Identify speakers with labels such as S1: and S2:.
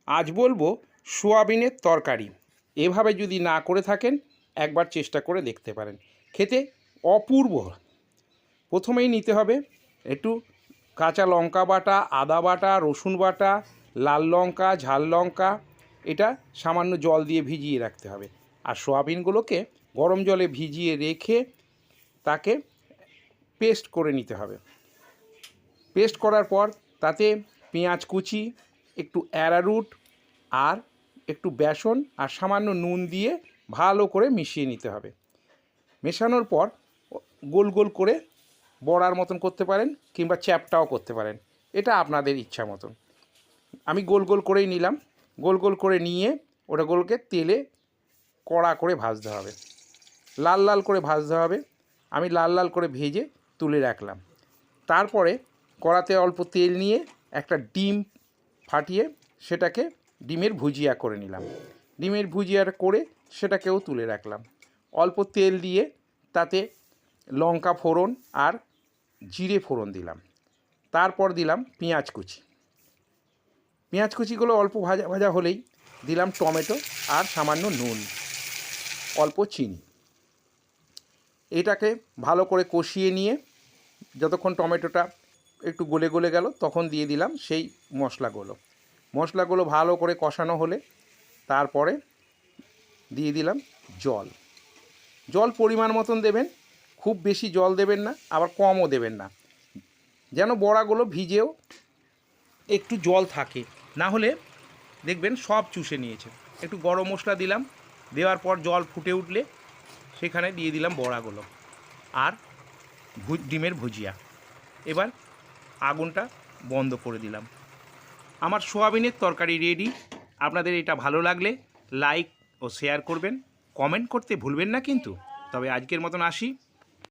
S1: আজ বলবো সোয়াবিনের তরকারি। এভাবে যদি না করে থাকেন একবার চেষ্টা করে দেখতে পারেন, খেতে অপূর্ব। প্রথমেই নিতে হবে একটু কাঁচা লঙ্কা বাটা, আদা বাটা, রসুন বাটা, লাল লঙ্কা, ঝাল লঙ্কা, এটা সামান্য জল দিয়ে ভিজিয়ে রাখতে হবে। আর সোয়াবিনগুলোকে গরম জলে ভিজিয়ে রেখে তাকে পেস্ট করে নিতে হবে। পেস্ট করার পর তাতে পেঁয়াজ কুচি, একটু অ্যারারুট আর একটু বেসন আর সামান্য নুন দিয়ে ভালো করে মিশিয়ে নিতে হবে। মেশানোর পর গোল গোল করে বড়ার মতন করতে পারেন কিংবা চ্যাপটাও করতে পারেন, এটা আপনাদের ইচ্ছা মতন। আমি গোল গোল করেই নিলাম। গোল গোল করে নিয়ে ওটাগুলোকে তেলে কড়া করে ভাজতে হবে, লাল লাল করে ভাজতে হবে। আমি লাল লাল করে ভেজে তুলে রাখলাম। তারপরে কড়াতে অল্প তেল নিয়ে একটা ডিম ফাটিয়ে সেটাকে ডিমের ভুজিয়া করে নিলাম। ডিমের ভুজিয়া করে সেটাকেও তুলে রাখলাম। অল্প তেল দিয়ে তাতে লঙ্কা ফোড়ন আর জিরে ফোড়ন দিলাম। তারপর দিলাম পেঁয়াজ কুচি। পেঁয়াজ কুচিগুলো অল্প ভাজা ভাজা হলেই দিলাম টমেটো আর সামান্য নুন, অল্প চিনি। এটাকে ভালো করে কষিয়ে নিয়ে যতক্ষণ টমেটোটা একটু গলে গলে গেল তখন দিয়ে দিলাম সেই মশলাগুলো ভালো করে কষানো হলে তারপরে দিয়ে দিলাম জল পরিমাণ মতন দেবেন। খুব বেশি জল দেবেন না, আবার কমও দেবেন না, যেন বড়াগুলো ভিজেও একটু জল থাকে, না হলে দেখবেন সব চুষে নিয়েছে। একটু গরম মশলা দিলাম, দেওয়ার পর জল ফুটে উঠলে সেখানে দিয়ে দিলাম বড়াগুলো আর ডিমের ভুজিয়া। এবার আগুনটা বন্ধ করে দিলাম। আমার সোয়াবিনের তরকারি রেডি। আপনাদের এটা ভালো লাগলে লাইক ও শেয়ার করবেন, কমেন্ট করতে ভুলবেন না কিন্তু। তবে আজকের মতন আসি।